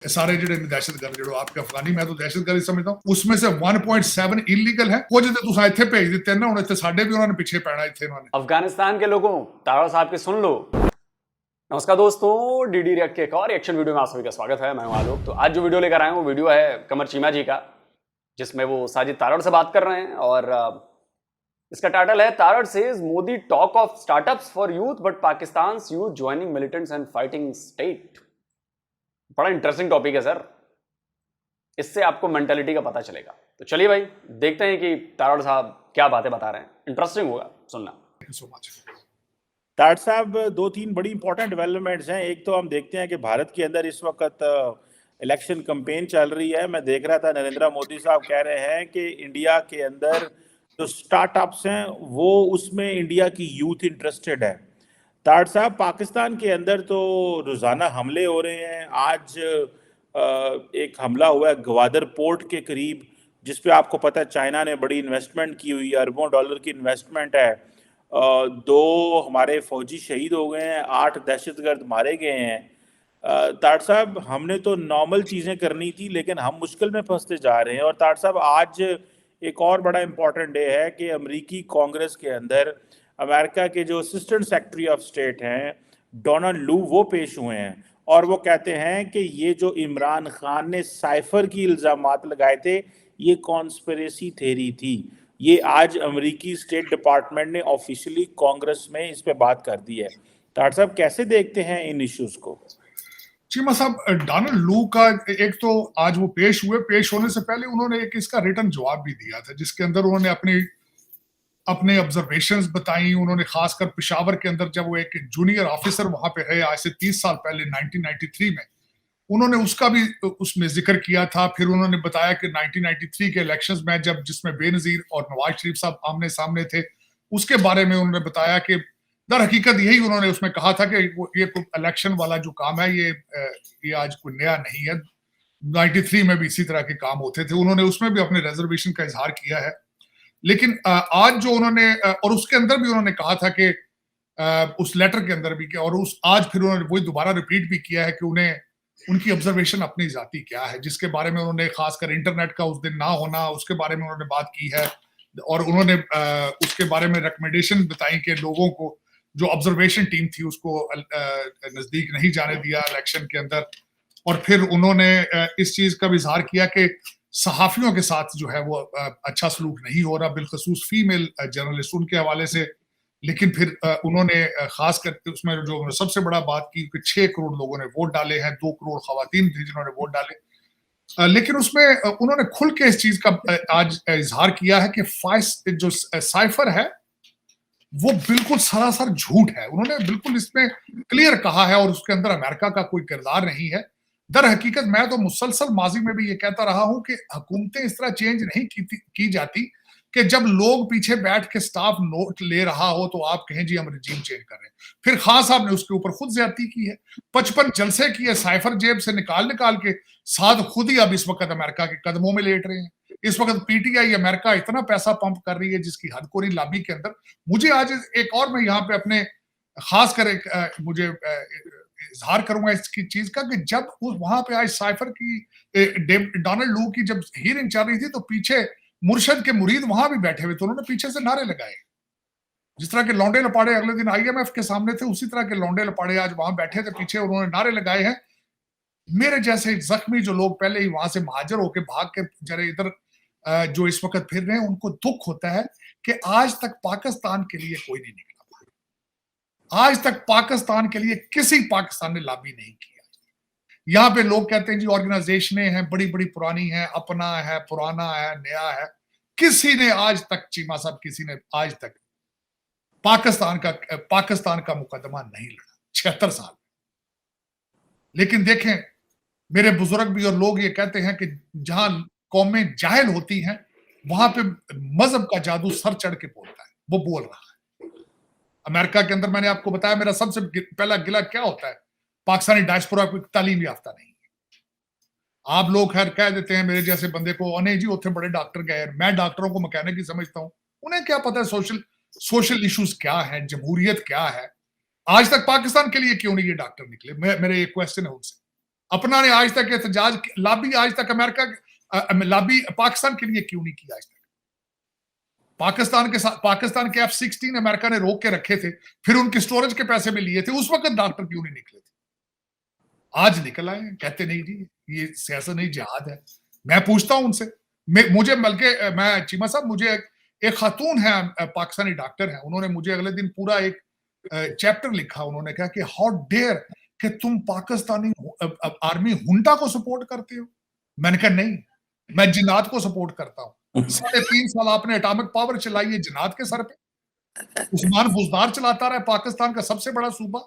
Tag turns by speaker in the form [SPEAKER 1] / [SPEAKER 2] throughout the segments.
[SPEAKER 1] सारे ਜਿਹੜੇ ਦਹਿਸ਼ਤਗਰਦ ਜਿਹੜੇ आपके अफगानी मैं तो दहशतगर्द समझता हूं उसमें से 1.7 इलीगल है कुछ ਤੇ ਤੁਸੀਂ ਇੱਥੇ ਭੇਜ ਦਿੱਤੇ ਨਾ ਹੁਣ ਇੱਥੇ ਸਾਡੇ ਵੀ ਉਹਨਾਂ ਨੇ ਪਿੱਛੇ ਪੈਣਾ ਇੱਥੇ ਉਹਨਾਂ ਨੇ
[SPEAKER 2] अफगानिस्तान के लोगों तारा साहब की सुन लो। नमस्कार दोस्तों, डीडी रिएक्ट के एक और रिएक्शन वीडियो में आप सभी का स्वागत है। मैं हूं आलोक। तो आज जो वीडियो लेकर आए हूं वो वीडियो है कमर चीमा जी का, जिसमें वो साजिद तारड़ से बात कर रहे हैं और इसका टाइटल है Tarar says Modi talk of startups for youth but Pakistan youth joining militants and fighting state. बड़ा इंटरेस्टिंग टॉपिक है सर, इससे आपको मेंटालिटी का पता चलेगा। तो चलिए भाई देखते हैं कि तारड़ साहब क्या बातें बता रहे हैं। इंटरेस्टिंग होगा सुनना।
[SPEAKER 1] सो मच
[SPEAKER 3] तारड़ साहब, दो तीन बड़ी इंपॉर्टेंट डेवलपमेंट्स हैं। एक तो हम देखते हैं कि भारत के अंदर इस वक्त इलेक्शन कैंपेन चल रही है। मैं देख रहा था नरेंद्र मोदी साहब कह रहे हैं कि इंडिया के अंदर जो स्टार्टअप्स हैं वो उसमें इंडिया की यूथ इंटरेस्टेड है। तारड़ साहब, पाकिस्तान के अंदर तो रोज़ाना हमले हो रहे हैं। आज एक हमला हुआ है ग्वादर पोर्ट के करीब, जिस पे आपको पता है चाइना ने बड़ी इन्वेस्टमेंट की हुई है, अरबों डॉलर की इन्वेस्टमेंट है। 2 हमारे फौजी शहीद हो गए हैं, 8 दहशतगर्द मारे गए हैं। तारड़ साहब, हमने तो नॉर्मल चीज़ें करनी थी लेकिन हम मुश्किल में फंसते जा रहे हैं। और तारड़ साहब, आज एक और बड़ा इम्पॉर्टेंट डे है कि अमेरिकी कांग्रेस के अंदर अमेरिका के जो असिस्टेंट सेक्रेटरी ऑफ स्टेट हैं डोनाल्ड लू, वो पेश हुए हैं और वो कहते हैं कि ये जो इमरान खान ने साइफर की इल्ज़ामात लगाए थे ये कॉन्स्पिरेसी थ्योरी थी। ये आज अमेरिकी स्टेट डिपार्टमेंट ने ऑफिशियली कांग्रेस में इस पे बात कर दी है। तारड़ साहब, कैसे देखते हैं इन इश्यूज को?
[SPEAKER 1] चीमा साहब, डोनाल्ड लू का एक तो आज वो पेश हुए, पेश होने से पहले उन्होंने एक इसका रिटर्न जवाब भी दिया था, जिसके अंदर उन्होंने अपने ऑब्जर्वेशंस बताई। उन्होंने खासकर पेशावर के अंदर जब वो एक जूनियर ऑफिसर वहां पे रहे आज से 30 साल पहले 1993 में, उन्होंने उसका भी उसमें जिक्र किया था। फिर उन्होंने बताया कि 1993 के इलेक्शंस में जब जिसमें बेनजीर और नवाज शरीफ साहब आमने सामने थे, उसके बारे में उन्होंने बताया कि दर हकीकत यही उन्होंने उसमें कहा था कि ये इलेक्शन वाला जो काम है ये आज कोई नया नहीं है, 93 में भी इसी तरह के काम होते थे। उन्होंने उसमें भी अपने रिजर्वेशन का इजहार किया है। लेकिन आज जो उन्होंने और उसके अंदर भी उन्होंने कहा था कि उस लेटर के अंदर भी कि और उस आज फिर उन्होंने वही दोबारा रिपीट भी किया है कि उन्हें उनकी ऑब्जर्वेशन अपनी जाति क्या है, जिसके बारे में उन्होंने खासकर इंटरनेट का उस दिन ना होना उसके बारे में उन्होंने बात की है। और उन्होंने उसके बारे में रिकमेंडेशन बताई कि लोगों को जो ऑब्जर्वेशन टीम थी उसको नजदीक नहीं जाने दिया इलेक्शन के अंदर। और फिर उन्होंने इस चीज का भी इजहार किया कि सहाफियों के साथ जो है वो अच्छा सलूक नहीं हो रहा, बिलखसूस फीमेल जर्नलिस्ट उनके हवाले से। लेकिन फिर उन्होंने खास करके उसमें जो सबसे बड़ा बात की कि 6 करोड़ लोगों ने वोट डाले हैं, 2 करोड़ खवातीन थी जिन्होंने वोट डाले। लेकिन उसमें उन्होंने खुल के इस चीज का आज इजहार किया है कि जो साइफर है वो बिल्कुल सरासर झूठ है। उन्होंने बिल्कुल इसमें क्लियर कहा है और उसके अंदर अमेरिका का कोई किरदार नहीं है। दर हकीकत मैं तो मुसलसल माजी में भी ये कहता रहा हूं कि हुकूमतें इस तरह चेंज नहीं की जाती कि जब लोग पीछे बैठ के स्टाफ नोट ले रहा हो तो आप कहें जी हम रिजीम चेंज कर रहे हैं। फिर खान साहब ने उसके ऊपर खुद ज्यादती की है, 55 जलसे किए, साइफर जेब से निकाल के साथ खुद ही अब इस वक्त अमेरिका के कदमों में लेट रहे हैं। इस वक्त पीटीआई अमेरिका इतना पैसा पंप कर रही है जिसकी हद कोरी लाबी के अंदर। मुझे आज एक और मैं यहाँ पे अपने खास कर मुझे इजहार करूंगा इसकी चीज का कि जब वहां पे आज साइफर की डोनाल्ड लू की जब हियरिंग चल रही थी तो पीछे मुर्शद के मुरीद वहां भी बैठे हुए थे, उन्होंने पीछे से नारे लगाए। जिस तरह के लौंडे लपाड़े अगले दिन आईएमएफ के सामने थे, उसी तरह के लौंडे लपाड़े आज वहां बैठे थे पीछे, उन्होंने नारे लगाए हैं। मेरे जैसे जख्मी जो लोग पहले ही वहां से महाजर होकर भाग के जरे इधर जो इस वक्त फिर रहे हैं, उनको दुख होता है कि आज तक पाकिस्तान के लिए कोई नहीं निकला। आज तक पाकिस्तान के लिए किसी पाकिस्तान ने लॉबी नहीं किया। यहाँ पे लोग कहते हैं जी ऑर्गेनाइजेशनें हैं, बड़ी बड़ी पुरानी हैं, अपना है, पुराना है, नया है। किसी ने आज तक, चीमा साहब, किसी ने आज तक पाकिस्तान का मुकदमा नहीं लड़ा 76 साल। लेकिन देखें, मेरे बुजुर्ग भी और लोग ये कहते हैं कि जहां कौमें जाहिल होती हैं वहां पे मजहब का जादू सर चढ़ के बोलता है। वो बोल रहा है। अमेरिका के अंदर मैंने आपको बताया मेरा सबसे पहला गिला क्या होता है, पाकिस्तानी डायस्पोरा को तालीम याफ्ता नहीं है। आप लोग खैर कह देते हैं मेरे जैसे बंदे को, नहीं जी उतने बड़े डॉक्टर गए। मैं डॉक्टरों को मैकेनिक ही समझता हूं, उन्हें क्या पता है सोशल इश्यूज क्या है, जमहूरियत क्या है। आज तक पाकिस्तान के लिए क्यों नहीं ये डॉक्टर निकले? मेरे ये क्वेश्चन है उनसे। अपना ने आज तक एहतजाज लॉबी आज तक अमेरिका लॉबी पाकिस्तान के लिए क्यों नहीं किया आज तक? पाकिस्तान के F-16 अमेरिका ने रोक के रखे थे, फिर उनके स्टोरेज के पैसे में लिए थे, उस वक्त डॉक्टर क्यों नहीं निकले थे? आज निकल आए, कहते नहीं जी ये सियासत नहीं जिहाद है। मैं पूछता हूं उनसे, मुझे बल्कि मैं चीमा साहब, मुझे एक खातून है पाकिस्तानी डॉक्टर है, उन्होंने मुझे अगले दिन पूरा एक चैप्टर लिखा। उन्होंने कहा कि हाउ डेयर कि तुम पाकिस्तानी आर्मी हुंडा को सपोर्ट करते हो। मैंने कहा नहीं, मैं जिन्नात को सपोर्ट करता हूं। 3.5 साल आपने एटॉमिक पावर चलाई है जिन्नात के सर पे। उस्मान बुजदार चलाता रहा पाकिस्तान का सबसे बड़ा सूबा।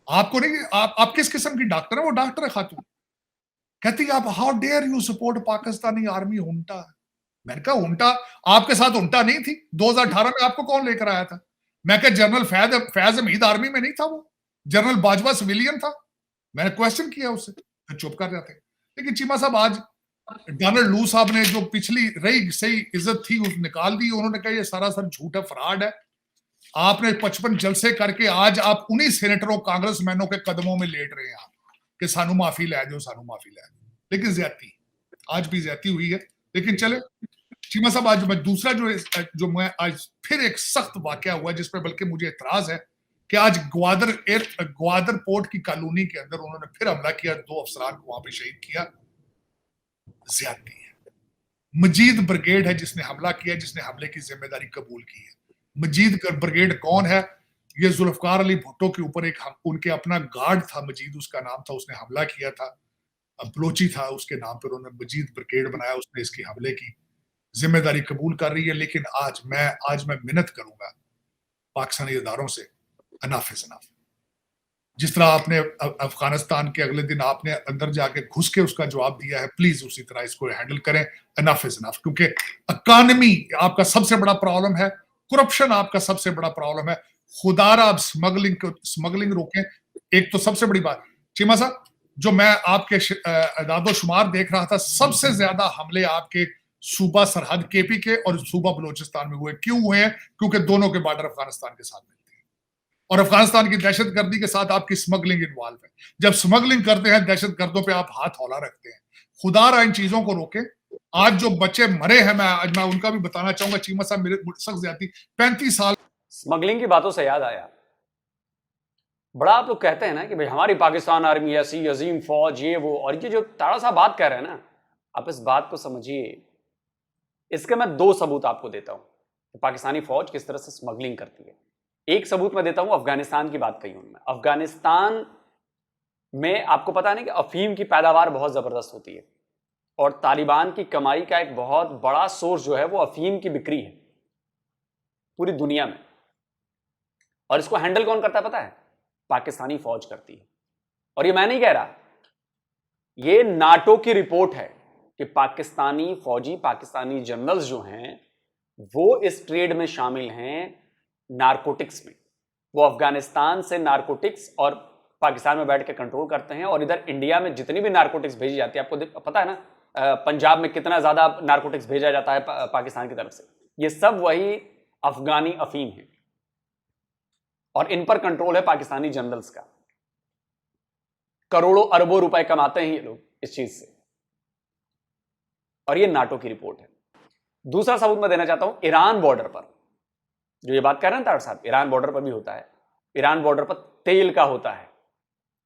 [SPEAKER 1] आपको नहीं, आप किस किस्म की डॉक्टर है? वो डॉक्टर है खातून। कहती है आप how dare you support Pakistani army junta. मैंने कहा हुंटा आपके साथ हुंटा नहीं थी 2018 में, आपको कौन लेकर आया था? मैं कहा जनरल फैज हमीद आर्मी में नहीं था, वो जनरल बाजवा सिविलियन था। मैंने क्वेश्चन किया उससे, तो चुप कर जाते। लेकिन चीमा साहब आज डोनाल्ड लू साहब ने जो पिछली रही सही इज्जत थी उस निकाल दी। उन्होंने कहा ये सरासर झूठ है, फ्रॉड है। आपने 55 जलसे करके आज आप उन्हीं सेनेटरों कांग्रेसमैनों के कदमों में लेट रहे हैं आप कि सानू माफी लै दो, सानू माफी लै दो। लेकिन ज्यादती आज भी ज्यादती हुई है। लेकिन चले चीमा साहब, आज मैं दूसरा जो मैं आज फिर एक सख्त वाकया हुआ जिसपे बल्कि मुझे एतराज है कि आज ग्वादर पोर्ट की कॉलोनी के अंदर उन्होंने फिर हमला किया, 2 अफसरान को वहां पे शहीद किया। ज्यादती है। मजीद ब्रिगेड है जिसने हमला किया, जिसने हमले की जिम्मेदारी कबूल की है। मजीद ब्रिगेड कौन है? ये जुल्फकार अली भुट्टो के ऊपर एक उनके अपना गार्ड था, मजीद उसका नाम था, उसने हमला किया था, बलोची था उसके नाम पर, उन्होंने मजीद ब्रिगेड बनाया, उसने इसकी हमले की जिम्मेदारी कबूल कर रही है। लेकिन आज मैं मिन्नत करूंगा पाकिस्तानी इदारों से, अनफ इज अनफ। जिस तरह आपने अफगानिस्तान के अगले दिन आपने अंदर जाके घुस के उसका जवाब दिया है, प्लीज उसी तरह इसको हैंडल करें। Enough is enough. क्योंकि इकॉनमी आपका सबसे बड़ा प्रॉब्लम है, करप्शन आपका सबसे बड़ा प्रॉब्लम है। खुदारा आप स्मगलिंग रोकें। एक तो सबसे बड़ी बात चीमा साहब, जो मैं आपके अदादो शुमार देख रहा था, सबसे ज्यादा हमले आपके सूबा सरहद केपी के और सूबा बलोचिस्तान में हुए। क्यों हुए हैं? क्योंकि दोनों के बॉर्डर अफगानिस्तान के साथ मिलते हैं और अफगानिस्तान की दहशतगर्दी के साथ आपकी स्मगलिंग इन्वॉल्व है। जब स्मगलिंग करते हैं दहशतगर्दों पे आप हाथ हौला रखते हैं। खुदारा इन चीजों को रोके। आज जो बच्चे मरे हैं, मैं उनका भी बताना चाहूंगा चीमा साहब, मेरे सख्त ज्यादती 35 साल।
[SPEAKER 2] स्मगलिंग की बातों से याद आया, बड़ा आप लोग कहते हैं ना कि भाई हमारी पाकिस्तान आर्मी ऐसी अजीम फौज, ये वो, और ये जो तारा साहब बात कह रहे हैं ना, आप इस बात को समझिए। इसके मैं 2 सबूत आपको देता हूं कि पाकिस्तानी फौज किस तरह से स्मगलिंग करती है। एक सबूत मैं देता हूं, अफगानिस्तान की बात कही उन्होंने। अफगानिस्तान में आपको पता नहीं कि अफीम की पैदावार बहुत जबरदस्त होती है और तालिबान की कमाई का एक बहुत बड़ा सोर्स जो है वो अफीम की बिक्री है पूरी दुनिया में। और इसको हैंडल कौन करता है पता है? पाकिस्तानी फौज करती है। और ये मैं नहीं कह रहा, ये नाटो की रिपोर्ट है कि पाकिस्तानी फौजी, पाकिस्तानी जनरल्स जो हैं वो इस ट्रेड में शामिल हैं, नारकोटिक्स में। वो अफगानिस्तान से नारकोटिक्स और पाकिस्तान में बैठ के कंट्रोल करते हैं। और इधर इंडिया में जितनी भी नारकोटिक्स भेजी जाती है, आपको पता है ना पंजाब में कितना ज्यादा नारकोटिक्स भेजा जाता है पाकिस्तान की तरफ से, ये सब वही अफगानी अफीम है और इन पर कंट्रोल है पाकिस्तानी जनरल्स का। करोड़ों अरबों रुपए कमाते हैं ये लोग इस चीज से, और ये नाटो की रिपोर्ट है। दूसरा सबूत मैं देना चाहता हूं, ईरान बॉर्डर पर जो ये बात कर रहे हैं तार साहब, ईरान बॉर्डर पर भी होता है। ईरान बॉर्डर पर तेल का होता है,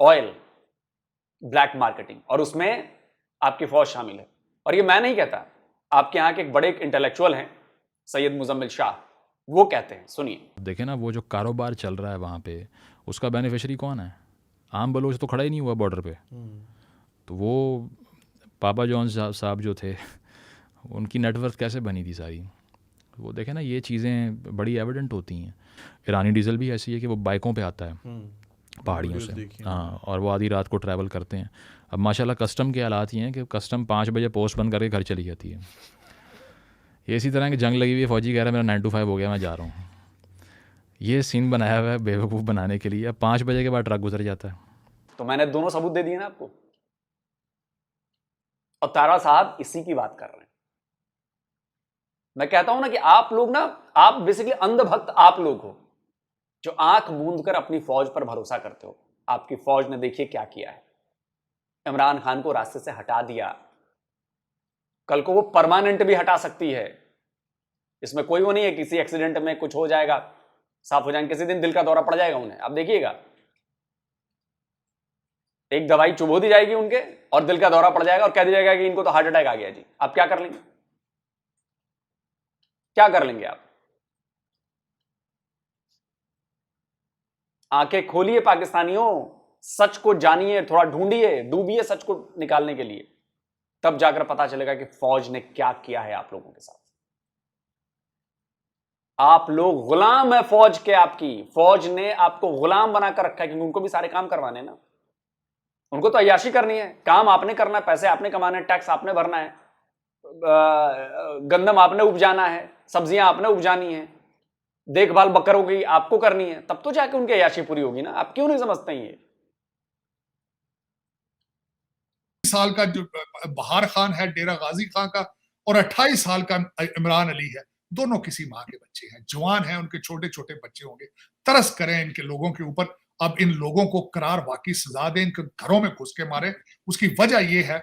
[SPEAKER 2] ऑयल ब्लैक मार्केटिंग, और उसमें आपकी फौज शामिल है। और ये मैं नहीं कहता, आपके यहां के एक बड़े इंटेलेक्चुअल हैं सैयद मुजम्मिल शाह, वो कहते हैं, सुनिए।
[SPEAKER 4] देखें ना, वो जो कारोबार चल रहा है वहाँ पे, उसका बेनिफिशियरी कौन है? आम बलोच तो खड़ा ही नहीं हुआ बॉर्डर पे। तो वो पापा जॉन साहब जो थे, उनकी नेटवर्थ कैसे बनी थी सारी? वो देखें ना, ये चीज़ें बड़ी एविडेंट होती हैं। ईरानी डीजल भी ऐसी है कि वो बाइकों पे आता है पहाड़ियों से, हाँ, और वो आधी रात को ट्रैवल करते हैं। अब माशाल्लाह कस्टम के हालात ये हैं कि कस्टम 5 बजे पोस्ट बंद करके घर चली जाती है। ये इसी तरह की जंग लगी हुई है, फौजी कह रहा है मेरा 9 to 5 हो गया, मैं जा रहा हूँ। ये सीन बनाया हुआ है बेवकूफ़ बनाने के लिए। अब 5 बजे के बाद ट्रक गुजर जाता है।
[SPEAKER 2] तो मैंने दोनों सबूत दे दिए ना आपको, और तारा साहब इसी की बात कर रहे हैं। मैं कहता हूं ना कि आप लोग ना, आप बेसिकली अंधभक्त आप लोग हो जो आंख मूंद कर अपनी फौज पर भरोसा करते हो। आपकी फौज ने देखिए क्या किया है, इमरान खान को रास्ते से हटा दिया, कल को वो परमानेंट भी हटा सकती है। इसमें कोई वो नहीं है किसी एक्सीडेंट में कुछ हो जाएगा, साफ हो जाएंगे, किसी दिन दिल का दौरा पड़ जाएगा उन्हें, आप देखिएगा एक दवाई चुभो दी जाएगी उनके और दिल का दौरा पड़ जाएगा और कह दिया जाएगा कि इनको तो हार्ट अटैक आ गया जी। आप क्या कर लेंगे, क्या कर लेंगे आप? आंखें खोलिए पाकिस्तानियों, सच को जानिए, थोड़ा ढूंढिए, डूबिए सच को निकालने के लिए, तब जाकर पता चलेगा कि फौज ने क्या किया है आप लोगों के साथ। आप लोग गुलाम है फौज के, आपकी फौज ने आपको गुलाम बनाकर रखा है, क्योंकि उनको भी सारे काम करवाने ना, उनको तो अय्याशी करनी है, काम आपने करना है, पैसे आपने कमाने, टैक्स आपने भरना है, गंदम आपने उपजाना है, सब्जियां आपने उपजानी है, देखभाल बकरों की आपको करनी है, तब तो जाके उनकी अय्याशी पूरी होगी ना। आप क्यों नहीं समझते ये?
[SPEAKER 1] साल का जो बहार खान है डेरा गाजी खान का, और 28 साल का इमरान अली है, दोनों किसी माँ के बच्चे हैं, जवान हैं, उनके छोटे छोटे बच्चे होंगे। तरस करें इनके लोगों के ऊपर, अब इन लोगों को करार वाकई सजा दें, इनके घरों में घुस के मारे। उसकी वजह यह है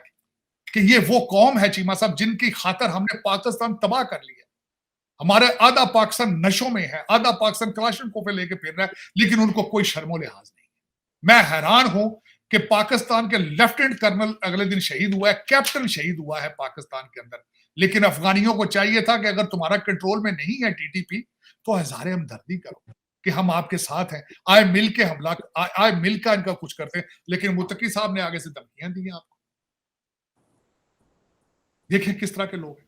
[SPEAKER 1] कि ये वो कौम है चीमा साहब जिनकी खातर हमने पाकिस्तान तबाह कर लिया। हमारे आधा पाकिस्तान नशों में है, आधा पाकिस्तान कलाशनकोव पे लेके फिर रहा है, लेकिन उनको कोई शर्मो लिहाज नहीं। मैं हैरान हूं कि पाकिस्तान के लेफ्टिनेंट कर्नल अगले दिन शहीद हुआ है, कैप्टन शहीद हुआ है पाकिस्तान के अंदर, लेकिन अफगानियों को चाहिए था कि अगर तुम्हारा कंट्रोल में नहीं है टीटीपी तो हजारे हमदर्दी करो कि हम आपके साथ हैं, आए मिल के हमला, आए मिलकर इनका कुछ करते हैं। लेकिन मुत्तकी साहब ने आगे से धमकियां दी आपको। देखिए किस तरह के लोग हैं।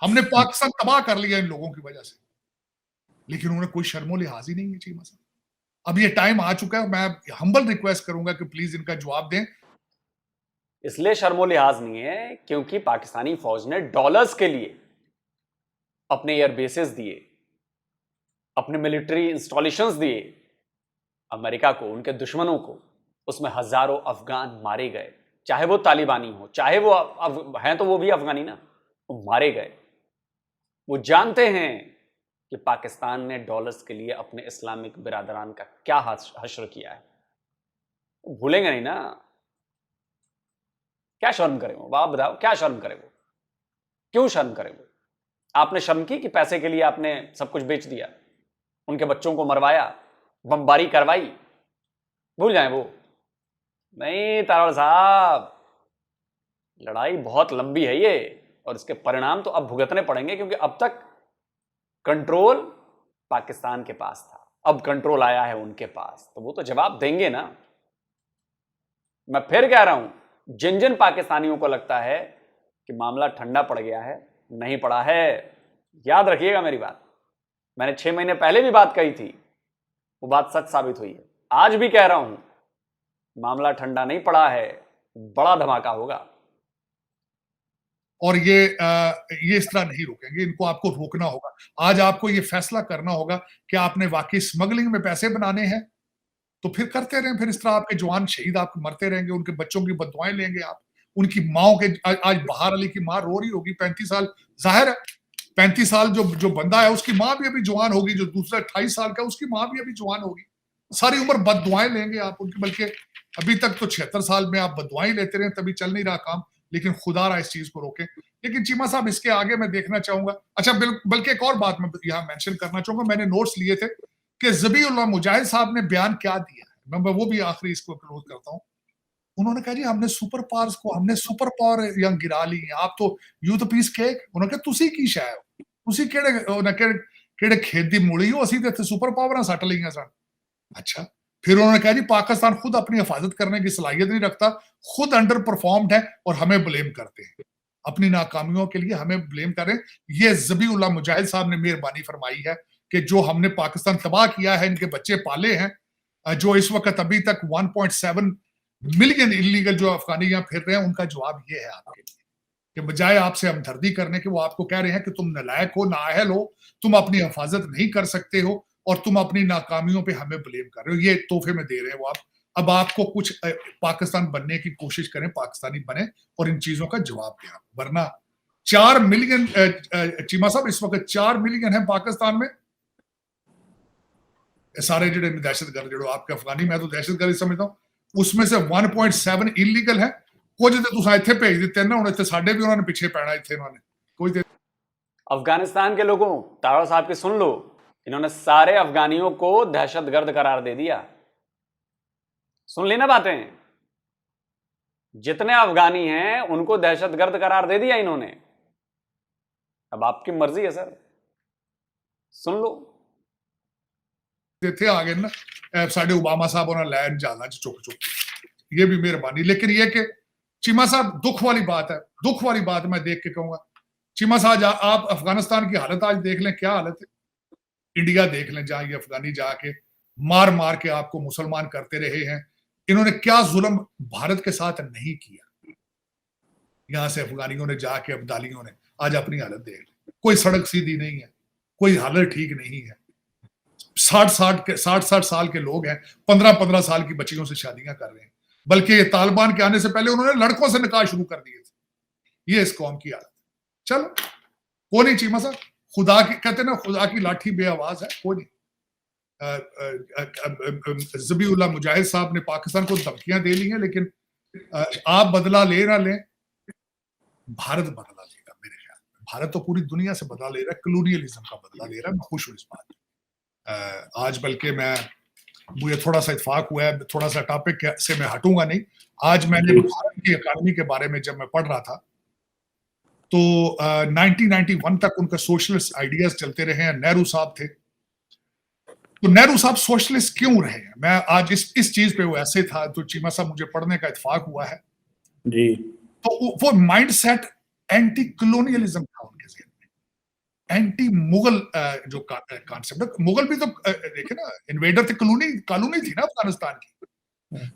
[SPEAKER 1] हमने पाकिस्तान तबाह कर लिया इन लोगों की वजह से, लेकिन उन्हें कोई शर्मो लिहाज ही नहीं है चीमा साहब। अब ये टाइम आ चुका है, मैं हम्बल रिक्वेस्ट करूंगा कि प्लीज इनका जवाब दें।
[SPEAKER 2] इसलिए शर्मो लिहाज नहीं है क्योंकि पाकिस्तानी फौज ने डॉलर्स के लिए अपने एयर बेसेस दिए, अपने मिलिट्री इंस्टॉलेशंस दिए अमेरिका को, उनके दुश्मनों को। उसमें हजारों अफगान मारे गए, चाहे वो तालिबानी हो, चाहे वो हैं तो वो भी अफगानी ना, वो मारे गए। वो जानते हैं कि पाकिस्तान ने डॉलर्स के लिए अपने इस्लामिक बिरादरान का क्या हश्र किया है, भूलेंगे नहीं ना। क्या शर्म करें वो, आप बताओ क्या शर्म करें वो, क्यों शर्म करें वो? आपने शर्म की कि पैसे के लिए आपने सब कुछ बेच दिया, उनके बच्चों को मरवाया, बमबारी करवाई, भूल जाएं वो? नहीं तारड़ साहब, लड़ाई बहुत लंबी है ये, और इसके परिणाम तो अब भुगतने पड़ेंगे, क्योंकि अब तक कंट्रोल पाकिस्तान के पास था, अब कंट्रोल आया है उनके पास, तो वो तो जवाब देंगे ना। मैं फिर कह रहा हूं, जिन जिन पाकिस्तानियों को लगता है कि मामला ठंडा पड़ गया है, नहीं पड़ा है, याद रखिएगा मेरी बात। मैंने 6 महीने पहले भी बात कही थी, वो बात सच साबित हुई है। आज भी कह रहा हूं, मामला ठंडा नहीं पड़ा है, बड़ा धमाका होगा।
[SPEAKER 1] और ये इस तरह नहीं रुकेंगे, इनको आपको रोकना होगा। आज आपको ये फैसला करना होगा कि आपने वाकई स्मगलिंग में पैसे बनाने हैं, तो फिर करते रहें। फिर इस तरह आपके जवान शहीद आपके मरते रहेंगे, उनके बच्चों की बददुआएं लेंगे आप, उनकी माओ के। आज बहार अली की माँ रो रही होगी, 35 साल, जाहिर है 35 साल जो बंदा है उसकी माँ भी अभी जवान होगी, जो दूसरा 28 साल का उसकी माँ भी अभी जवान होगी। सारी उम्र बददुआएं लेंगे आप उनकी, बल्कि अभी तक तो 76 साल में आप बददुआएं लेते रहे, तभी चल नहीं रहा काम। लेकिन खुदारा इस चीज को रोके। लेकिन चीमा साहब इसके आगे मैं देखना चाहूंगा, अच्छा बल्कि एक और बात मैं यहाँ मेंशन करना चाहूंगा, मैंने नोट्स लिए थे कि ज़बीउल्लाह मुजाहिद साहब ने बयान क्या दिया है, मैं वो भी आखिरी इसको क्लोज करता हूँ। उन्होंने कहा जी हमने सुपर पावर्स को, हमने सुपर पावर या गिरा ली, आप तो यूथ पीस केक। उन्होंने कहा तुसी की शय हो, तुसी केड़े खेत दी मूली हो, असी ते सुपर पावर सट लीआं सन। अच्छा, फिर उन्होंने कहा जी पाकिस्तान खुद अपनी हिफाजत करने की सलाहियत नहीं रखता, खुद अंडर परफॉर्म्ड है और हमें ब्लेम करते हैं, अपनी नाकामियों के लिए हमें ब्लेम करें। ये ज़बीउल्लाह मुजाहिद साहब ने मेहरबानी फरमाई है कि जो हमने पाकिस्तान तबाह किया है, इनके बच्चे पाले हैं, जो इस वक्त अभी तक 1.7 मिलियन इलीगल जो अफगानी यहाँ फिर रहे हैं, उनका जवाब ये है आपके लिए कि बजाय आपसे हमदर्दी करने के, वो आपको कह रहे हैं कि तुम नलायक हो, नाअहल हो, तुम अपनी हिफाजत नहीं कर सकते हो और तुम अपनी नाकामियों पे हमें ब्लेम कर रहे हो। ये तोहफे में दे रहे हैं वो आप। अब आपको कुछ पाकिस्तान बनने की कोशिश करें, पाकिस्तानी बने और इन चीजों का जवाब दें, वरना 4 मिलियन चीमा साहब इस वक्त 4 मिलियन है पाकिस्तान में। सारे जो दहशतगर्द जो आपके अफगानी, मैं तो दहशतगर्द समझता हूँ, उसमें से 1.7 इलीगल है ਕੁਝ ਤੇ ਤੁਸੀਂ ਇੱਥੇ ਭੇਜ ਦਿੱਤੇ ਨਾ, ਹੁਣ ਇੱਥੇ ਸਾਡੇ ਵੀ ਉਹਨਾਂ ਨੇ ਪਿੱਛੇ ਪੈਣਾ ਇੱਥੇ ਉਹਨਾਂ ਨੇ ਕੋਈ ਤੇ
[SPEAKER 2] अफगानिस्तान के लोगों, तारा साहब की सुन लो, इन्होंने सारे अफगानियों को दहशतगर्द करार दे दिया। सुन ली ना बातें, जितने अफगानी हैं उनको दहशतगर्द करार दे दिया इन्होंने। अब आपकी मर्जी है सर, सुन लो।
[SPEAKER 1] ਇੱਥੇ ਆ ਗਏ ਨਾ, ਸਾਡੇ ओबामा साहब ਉਹਨਾਂ ਲੈਣ ਜਾਣਾ ਚ ਚੁੱਕ ये भी मेहरबानी। लेकिन ये कि चीमा साहब, दुख वाली बात है, दुख वाली बात मैं देख के कहूंगा, चीमा साहब आप अफगानिस्तान की हालत आज देख लें, क्या हालत है। इंडिया देख लें, जहां ये अफगानी जाके मार मार के आपको मुसलमान करते रहे हैं, इन्होंने क्या जुल्म भारत के साथ नहीं किया। यहां से अफगानियों ने जाके अब्दालियों ने आज अपनी हालत देख ली, कोई सड़क सीधी नहीं है, कोई हालत ठीक नहीं है। 60 साल के लोग हैं, 15 साल की बच्चियों से शादियां कर रहे हैं, बल्कि ये तालिबान के आने से पहले उन्होंने लड़कों से निकाह शुरू कर दिए थे। ये इस कौम की हालत। चलो कोई नहीं चीमा साहब, खुदा की कहते ना, खुदा की लाठी बेआवाज है, कोई नहीं। ज़बीउल्लाह मुजाहिद साहब ने पाकिस्तान को धमकियां दे ली हैं, लेकिन आप बदला ले ना लें, भारत बदला लेगा मेरे ख्याल में। भारत तो पूरी दुनिया से बदला ले रहा है, कलोनियलिज्म का बदला ले रहा है। मैं खुश हूँ इस बात में। आज बल्कि मुझे थोड़ा सा इत्फाक हुआ है, थोड़ा सा टॉपिक से मैं हटूंगा नहीं। आज मैंने भारत की इकोनॉमी के बारे में जब मैं पढ़ रहा था, तो 1991 तक उनका सोशलिस्ट आइडियाज चलते रहे हैं। नेहरू साहब थे, तो नेहरू साहब सोशलिस्ट क्यों रहे हैं, मैं आज इस चीज पे वो ऐसे था, तो चीमा साहब मुझे पढ़ने का इत्फाक हुआ है
[SPEAKER 3] जी।
[SPEAKER 1] तो वो माइंडसेट एंटी कलोनियलिज्म था उनके ज़हन में, एंटी मुगल जो कॉन्सेप्ट। मुगल भी तो देखे ना, इन्वेडर थे, कॉलोनी थी ना अफगानिस्तान की।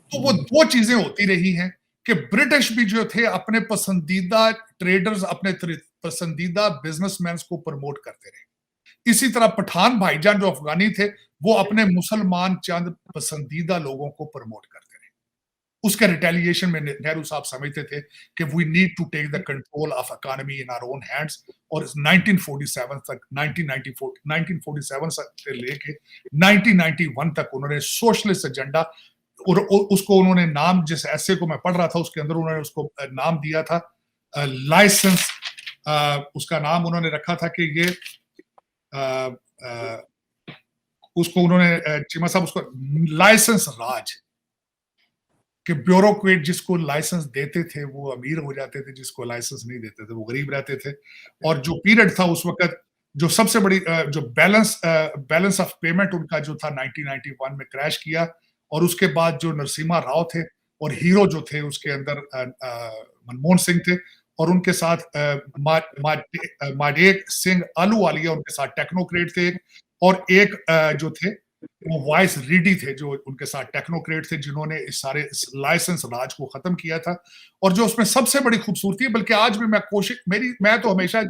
[SPEAKER 1] तो वो दो चीजें होती रही हैं कि ब्रिटिश भी जो थे अपने पसंदीदा ट्रेडर्स, अपने पसंदीदा बिजनेसमैन को प्रमोट करते रहे। इसी तरह पठान भाईजान जो अफगानी थे, वो अपने मुसलमान चंद पसंदीदा लोगों को प्रमोट करते रहे। उसके रिटेलिएशन में नेहरू साहब समझते थे कि we need to take the control of economy in our own hands. और 1947 तक, 1947 से लेके 1991 तक उन्होंने सोशलिस्ट एजेंडा, और उसको उन्होंने नाम, जिस ऐसे को मैं पढ़ रहा था उसके अंदर उन्होंने उसको नाम दिया था लाइसेंस। उसका नाम उन्होंने रखा था कि ये उसको उन्होंने चीमा साहब उसको लाइसेंस राज, कि ब्यूरोक्रेट जिसको लाइसेंस देते थे वो अमीर हो जाते थे, जिसको लाइसेंस नहीं देते थे वो गरीब रहते थे। और जो पीरियड था उस वक्त, जो सबसे बड़ी जो बैलेंस ऑफ पेमेंट उनका जो था 1991 में क्रैश किया। और उसके बाद जो नरसिम्हा राव थे और हीरो जो थे उसके अंदर मनमोहन सिंह थे, और उनके साथ माडेक सिंह आलूवालिया उनके साथ टेक्नोक्रेट थे, और एक जो थे वो वाइस रीडी थे जो उनके साथ टेक्नोक्रेट थे, जिन्होंने इस सारे लाइसेंस राज को खत्म किया था। और जो उसमें सबसे बड़ी खूबसूरती है, बल्कि आज भी मैं तो हमेशा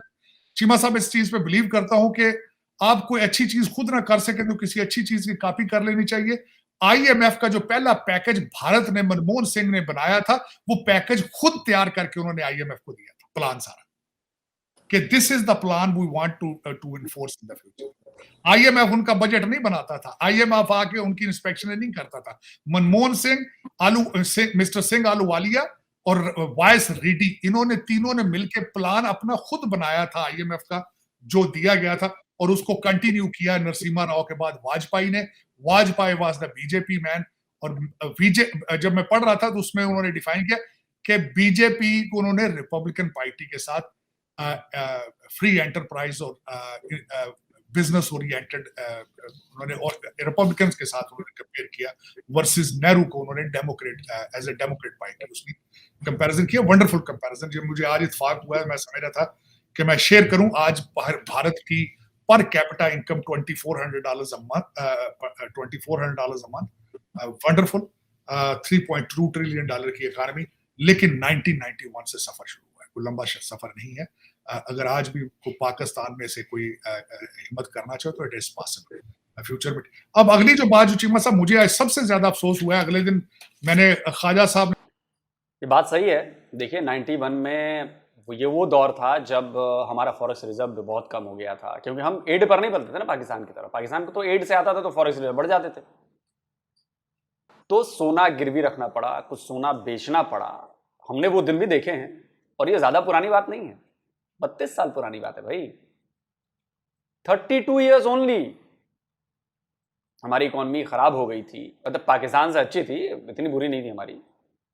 [SPEAKER 1] चीमा साहब इस चीज पे बिलीव करता हूं कि आप कोई अच्छी चीज खुद ना कर सके तो किसी अच्छी चीज की कॉपी कर लेनी चाहिए। IMF का जो पहला पैकेज भारत ने, मनमोहन सिंह ने बनाया था, वो पैकेज खुद तैयार करके उन्होंने IMF को दिया था, प्लान सारा, कि this is the plan we want to enforce in the future. IMF उनका बजट नहीं बनाता था, IMF आके उनकी इंस्पेक्शन नहीं करता था। मनमोहन सिंह, मिस्टर सिंह आलूवालिया और वाइस रीडी, इन्होंने तीनों ने मिलकर प्लान अपना खुद बनाया था IMF का, जो दिया गया था। और उसको कंटिन्यू किया नरसिम्हा राव के बाद वाजपेयी ने। Vajpayee was the BJP man. और जब मैं पढ़ रहा था तो उसमें उन्होंने डिफाइन किया कि बीजेपी को उन्होंने रिपब्लिकन पार्टी के साथ फ्री एंटरप्राइज और बिजनेस ओरिएंटेड उन्होंने, और रिपब्लिकन के साथ उन्होंने कंपेयर किया, वर्सेस नेहरू को उन्होंने democrat as a democrat party उसकी कंपैरिजन किया। वंडरफुल कंपैरिजन, जो मुझे आज इत्तेफाक हुआ है, मैं समझ रहा था कि मैं शेयर करूं। आज भारत की per capita income $2,400 a month, wonderful, $3.2 trillion की इकोनॉमी। लेकिन 1991 से सफर शुरू हुआ है, कोई लंबा सफर नहीं है। अगर आज भी पाकिस्तान में से कोई हिम्मत करना चाहे तो इट इज पॉसिबल फ्यूचर में। अब अगली जो बात जो चीमा साहब मुझे आज सबसे ज्यादा अफसोस हुआ है, अगले दिन मैंने ख्वाजा साहब,
[SPEAKER 2] ये बात सही है। देखिए 91 में ये वो दौर था जब हमारा फॉरेक्स रिजर्व बहुत कम हो गया था, क्योंकि हम एड पर नहीं बनते थे ना पाकिस्तान की तरफ। पाकिस्तान को तो एड से आता था तो फॉरेक्स रिजर्व बढ़ जाते थे, तो सोना गिरवी रखना पड़ा, कुछ सोना बेचना पड़ा। हमने वो दिन भी देखे हैं, और ये ज्यादा पुरानी बात नहीं है, 32 साल पुरानी बात है भाई। 32 ईयर्स ओनली। हमारी इकॉनमी खराब हो गई थी, मतलब पाकिस्तान से अच्छी थी, इतनी बुरी नहीं थी हमारी।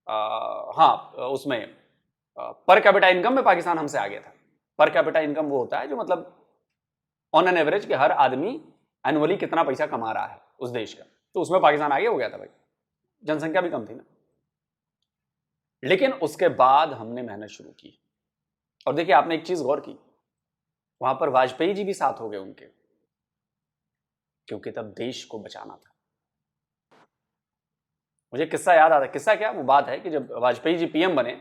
[SPEAKER 2] हाँ, उसमें पर कैपिटा इनकम में पाकिस्तान हमसे आगे था। पर कैपिटा इनकम वो होता है जो मतलब ऑन एन एवरेज कि हर आदमी एनुअली कितना पैसा कमा रहा है उस देश का, तो उसमें पाकिस्तान आगे हो गया था भाई। जनसंख्या भी कम थी ना। लेकिन उसके बाद हमने मेहनत शुरू की, और देखिए आपने एक चीज गौर की, वहां पर वाजपेयी जी भी साथ हो गए उनके, क्योंकि तब देश को बचाना था। मुझे किस्सा याद आता है। किस्सा क्या, वो बात है कि जब वाजपेयी जी पीएम बने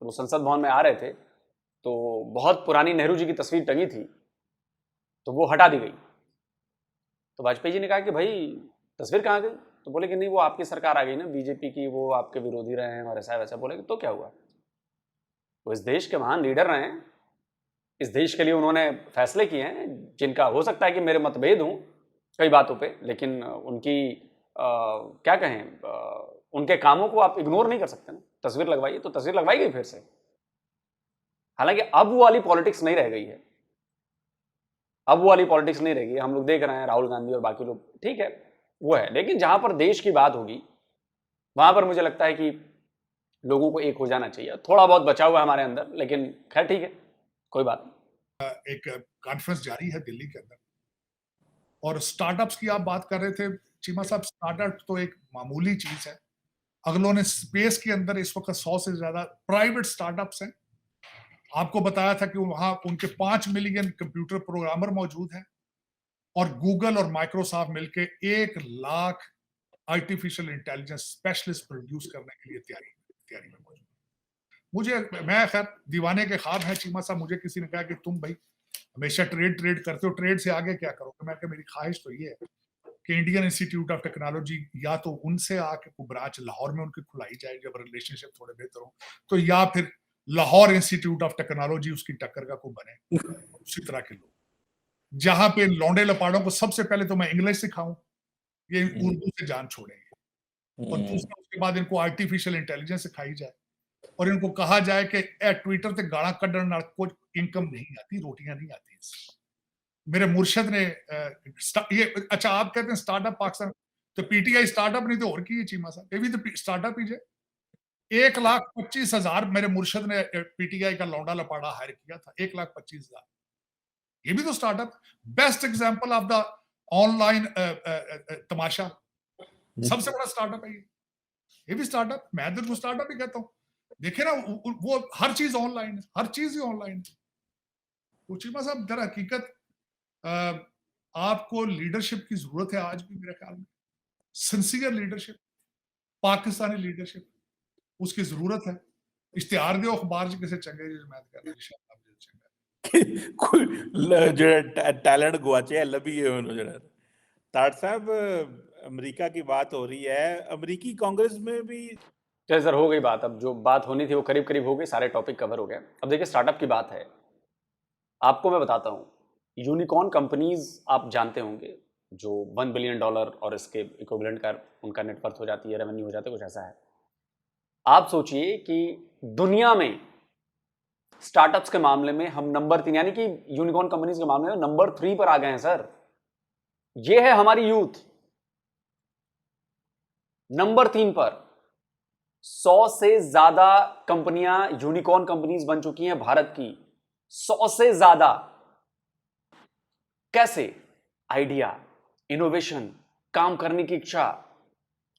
[SPEAKER 2] तो वो संसद भवन में आ रहे थे, तो बहुत पुरानी नेहरू जी की तस्वीर टंगी थी, तो वो हटा दी गई। तो वाजपेयी जी ने कहा कि भाई तस्वीर कहाँ गई? तो बोले कि नहीं, वो आपकी सरकार आ गई ना, बीजेपी की, वो आपके विरोधी रहे हैं और ऐसा वैसा। बोले कि तो क्या हुआ? वो इस देश के महान लीडर रहे हैं, इस देश के लिए उन्होंने फैसले किए हैं जिनका हो सकता है कि मेरे मतभेद हों कई बातों पे, लेकिन उनकी क्या कहें, उनके कामों को आप इग्नोर नहीं कर सकते ना। तस्वीर लगवाइए, तो तस्वीर लगवाई गई फिर से। हालांकि अब वो वाली पॉलिटिक्स नहीं रह गई है, अब वो वाली पॉलिटिक्स नहीं रहेगी। हम लोग देख रहे हैं राहुल गांधी और बाकी लोग, ठीक है वो है, लेकिन जहां पर देश की बात होगी वहां पर मुझे लगता है कि लोगों को एक हो जाना चाहिए। थोड़ा बहुत बचा हुआ है हमारे अंदर, लेकिन खैर ठीक है, कोई बात नहीं।
[SPEAKER 1] एक कॉन्फ्रेंस जारी है दिल्ली के अंदर, और स्टार्टअप्स की आप बात कर रहे थे चीमा साहब। स्टार्टअप तो एक मामूली चीज है। अगलों ने स्पेस के अंदर इस वक्त 100 से ज्यादा प्राइवेट स्टार्टअप्स हैं। आपको बताया था कि वहां उनके 5 मिलियन कंप्यूटर प्रोग्रामर मौजूद हैं, और गूगल और माइक्रोसॉफ्ट मिलके 1 lakh artificial intelligence specialist produce करने के लिए तैयारी में मौजूद है। मैं खैर दीवाने के ख्वाब है चीमा साहब। मुझे किसी ने कहा कि तुम भाई हमेशा ट्रेड करते हो, ट्रेड से आगे क्या करोगे? मैं कहा मेरी ख्वाहिश तो ये है कि इंडियन इंस्टीट्यूट ऑफ टेक्नोलॉजी या तो उनसे आके कोई ब्रांच लाहौर में उनकी खुलाई जाए जब रिलेशनशिप थोड़े बेहतर हो, तो या फिर लाहौर इंस्टीट्यूट ऑफ टेक्नोलॉजी उसकी टक्कर का कोई बने। उसी तरह के लोग जहां पे लौंडे लपाड़ों को सबसे पहले तो मैं इंग्लिश सिखाऊं, ये उर्दू से जान छोड़ेंगे, और दूसरा उसके बाद इनको आर्टिफिशियल इंटेलिजेंस सिखाई जाए, और इनको कहा जाए कि ट्विटर से गाड़ा कड्डण नाल कुछ इनकम नहीं आती, रोटियां नहीं आती। मेरे मुर्शद ने ये अच्छा आप कहते हैं स्टार्टअप पाकिस्तान, तो पीटीआई स्टार्टअप नहीं तो और की है चीमा साहब, ये भी तो स्टार्टअप ही है। 1,25,000 मेरे मुर्शद ने पीटीआई का लौंडा लपाड़ा हायर किया था, 1,25,000। ये भी तो startup. Best example of the online तमाशा, सबसे बड़ा स्टार्टअप है ये भी स्टार्टअप। मैं तो स्टार्टअप ही कहता हूँ। देखे ना वो हर चीज ऑनलाइन है, हर चीज ही ऑनलाइन है। तो चीमा साहब दर हकीकत आपको लीडरशिप की जरूरत है आज भी मेरे ख्याल में, सिंसियर लीडरशिप, पाकिस्तानी लीडरशिप, उसकी जरूरत है। इश्तिहार दो अखबार च किसे चंगे जी मैं कहता
[SPEAKER 3] जो टैलेंट गुआचे लभी है उन्होंने। ताड़ साहब, अमेरिका की बात हो रही है, अमेरिकी कांग्रेस में भी
[SPEAKER 2] चलिए सर, हो गई बात। अब जो बात होनी थी वो करीब करीब हो गई, सारे टॉपिक कवर हो गए। अब देखिए स्टार्टअप की बात है, आपको मैं बताता हूँ। यूनिकॉर्न कंपनीज आप जानते होंगे, जो $1 बिलियन और इसके इक्विवेलेंट का उनका नेटवर्थ हो जाती है, रेवेन्यू हो जाता है, कुछ ऐसा है। आप सोचिए कि दुनिया में स्टार्टअप्स के मामले में हम नंबर 3 यानी कि यूनिकॉर्न कंपनीज के मामले में नंबर 3 पर आ गए हैं सर। ये है हमारी यूथ नंबर 3 पर। 100 से ज्यादा कंपनियां यूनिकॉर्न कंपनीज बन चुकी हैं भारत की, 100 से ज्यादा। कैसे? आइडिया, इनोवेशन, काम करने की इच्छा।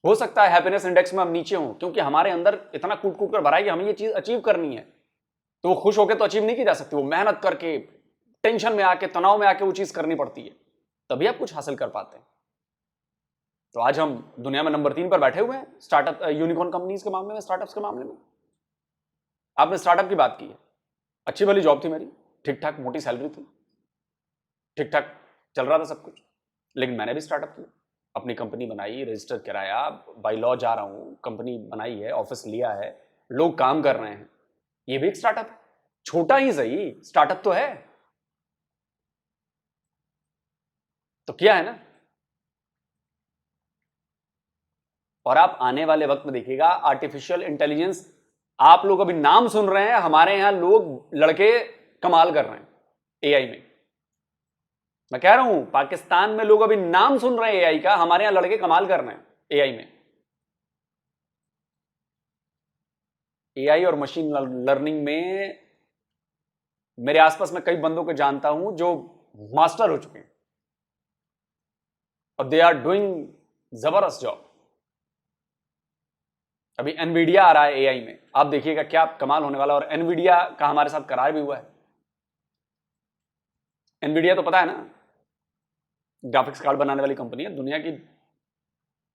[SPEAKER 2] हो सकता है हैप्पीनेस इंडेक्स में हम नीचे हों, क्योंकि हमारे अंदर इतना कूट कूट कर भरा है कि हमें ये चीज अचीव करनी है, तो वो खुश होकर तो अचीव नहीं की जा सकती। वो मेहनत करके, टेंशन में आके, तनाव में आके वो चीज करनी पड़ती है, तभी आप कुछ हासिल कर पाते हैं। तो आज हम दुनिया में नंबर 3 पर बैठे हुए हैं स्टार्टअप यूनिकॉर्न कंपनीज के मामले में, स्टार्टअप्स के मामले में। आपने स्टार्टअप की बात की है, अच्छी भली जॉब थी मेरी, ठीक ठाक मोटी सैलरी थी, ठीक ठाक चल रहा था सब कुछ, लेकिन मैंने भी स्टार्टअप किया, अपनी कंपनी बनाई, रजिस्टर कराया, बाय लॉ जा रहा हूं, कंपनी बनाई है, ऑफिस लिया है, लोग काम कर रहे हैं। ये भी एक स्टार्टअप है, छोटा ही सही, स्टार्टअप तो है। तो किया है ना। और आप आने वाले वक्त में देखिएगा आर्टिफिशियल इंटेलिजेंस आप लोग अभी नाम सुन रहे हैं, हमारे यहां लोग लड़के कमाल कर रहे हैं एआई में। मैं कह रहा हूं पाकिस्तान में लोग अभी नाम सुन रहे हैं एआई का, हमारे यहां लड़के कमाल कर रहे हैं एआई में। एआई और मशीन लर्निंग में मेरे आसपास मैं कई बंदों को जानता हूं जो मास्टर हो चुके हैं और दे आर डूइंग जबरदस्त जॉब। अभी एनवीडिया आ रहा है एआई में, आप देखिएगा क्या कमाल होने वाला। और एनवीडिया का हमारे साथ करार भी हुआ है। एनवीडिया तो पता है ना, ग्राफिक्स कार्ड बनाने वाली कंपनी है, दुनिया की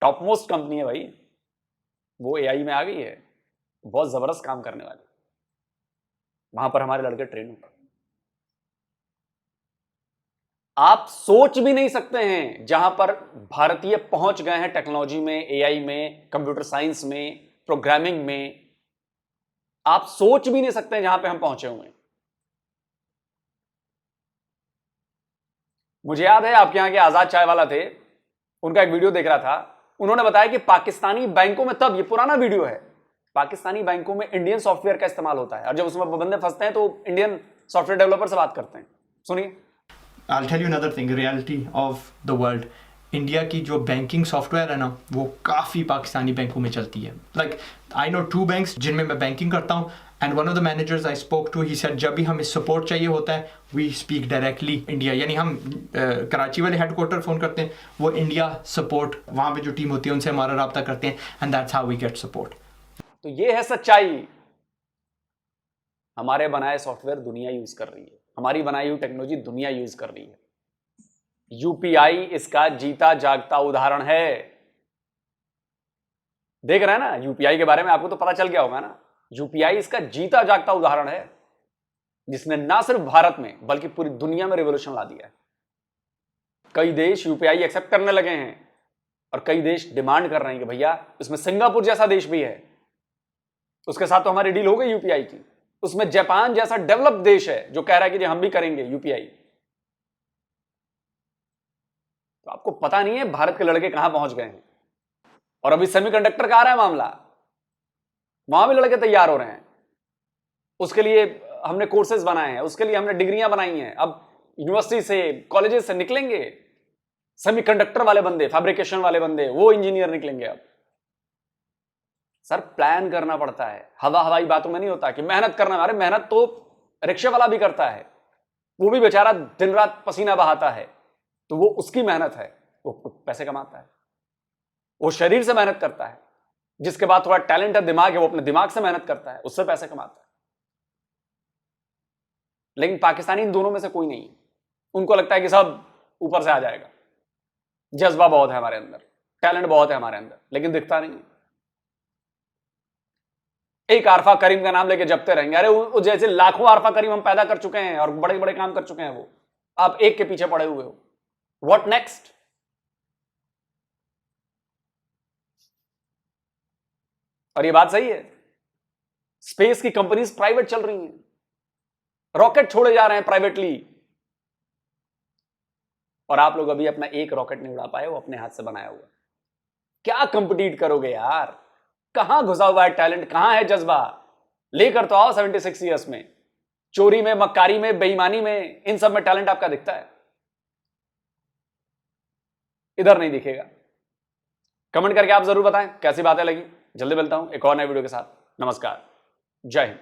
[SPEAKER 2] टॉप मोस्ट कंपनी है भाई। वो एआई में आ गई है, बहुत जबरदस्त काम करने वाली। वहां पर हमारे लड़के ट्रेन होंगे। आप सोच भी नहीं सकते हैं जहां पर भारतीय पहुंच गए हैं टेक्नोलॉजी में, एआई में, कंप्यूटर साइंस में, प्रोग्रामिंग में। आप सोच भी नहीं सकते हैं जहां पे हम पहुंचे हुए हैं। मुझे याद है आपके यहां के आजाद चाय वाला थे, उनका एक वीडियो देख रहा था। उन्होंने बताया कि पाकिस्तानी बैंकों में, तब ये पुराना वीडियो है, पाकिस्तानी बैंकों में इंडियन सॉफ्टवेयर का इस्तेमाल होता है और जब उसमें बंदे फंसते हैं तो इंडियन सॉफ्टवेयर डेवलपर से बात करते हैं। सुनिए।
[SPEAKER 5] I'll tell you another thing, reality of the world. India की जो बैंकिंग सॉफ्टवेयर है ना, वो काफ़ी पाकिस्तानी बैंकों में चलती है। लाइक आई नो 2 बैंक्स जिनमें मैं बैंकिंग करता हूँ, and one of the managers I spoke to, he said जब भी हमें सपोर्ट चाहिए होता है वी स्पीक डायरेक्टली इंडिया। यानी हम कराची वाले हेडक्वार्टर फ़ोन करते हैं, वो इंडिया सपोर्ट वहाँ पे जो टीम होती है उनसे हमारा रब्ता करते हैं, and that's how we get support.
[SPEAKER 2] तो ये है सच्चाई। हमारे बनाए सॉफ्टवेयर दुनिया यूज कर रही है, हमारी बनाई हुई टेक्नोलॉजी दुनिया यूज कर रही है। यूपीआई इसका जीता जागता उदाहरण है। देख रहे हैं ना, यूपीआई के बारे में आपको तो पता चल गया होगा ना। यूपीआई इसका जीता जागता उदाहरण है, जिसने ना सिर्फ भारत में बल्कि पूरी दुनिया में रिवॉल्यूशन ला दिया है। कई देश यूपीआई एक्सेप्ट करने लगे हैं और कई देश डिमांड कर रहे हैं कि भैया इसमें सिंगापुर जैसा देश भी है, उसके साथ तो हमारी डील हो गई यूपीआई की। उसमें जापान जैसा डेवलप्ड देश है जो कह रहा है कि हम भी करेंगे यूपीआई। तो आपको पता नहीं है भारत के लड़के कहां पहुंच गए हैं। और अभी सेमीकंडक्टर का आ रहा है मामला, वहां भी लड़के तैयार हो रहे हैं। उसके लिए हमने कोर्सेज बनाए हैं, उसके लिए हमने डिग्रियां बनाई हैं। अब यूनिवर्सिटी से, कॉलेजेस से निकलेंगे सेमीकंडक्टर वाले बंदे, फैब्रिकेशन वाले बंदे, वो इंजीनियर निकलेंगे। अब सर प्लान करना पड़ता है, हवाई बातों में नहीं होता कि मेहनत करना। अरे मेहनत तो रिक्शे वाला भी करता है, वो भी बेचारा दिन रात पसीना बहाता है, तो वो उसकी मेहनत है, वो पैसे कमाता है। वो शरीर से मेहनत करता है, जिसके बाद थोड़ा टैलेंट है, दिमाग है, वो अपने दिमाग से मेहनत करता है, उससे पैसे कमाता है। लेकिन पाकिस्तानी इन दोनों में से कोई नहीं है। उनको लगता है कि सब ऊपर से आ जाएगा। जज्बा बहुत है हमारे अंदर, टैलेंट बहुत है हमारे अंदर, लेकिन दिखता नहीं है। एक आरफा करीम का नाम लेके जपते रहेंगे। अरे वो जैसे लाखों आरफा करीम हम पैदा कर चुके हैं और बड़े बड़े काम कर चुके हैं, वो आप एक के पीछे पड़े हुए हो। What next? और ये बात सही है, स्पेस की कंपनीज प्राइवेट चल रही हैं, रॉकेट छोड़े जा रहे हैं प्राइवेटली, और आप लोग अभी अपना एक रॉकेट नहीं उड़ा पाए, वो अपने हाथ से बनाया हुआ। क्या कंपीट करोगे यार? कहां घुसा हुआ है टैलेंट, कहां है जज्बा? लेकर तो आओ 76 ईयर्स में। चोरी में, मक्कारी में, बेईमानी में, इन सब में टैलेंट आपका दिखता है, इधर नहीं दिखेगा। कमेंट करके आप जरूर बताएं कैसी बातें लगी। जल्दी मिलता हूं एक और नए वीडियो के साथ। नमस्कार, जय हिंद।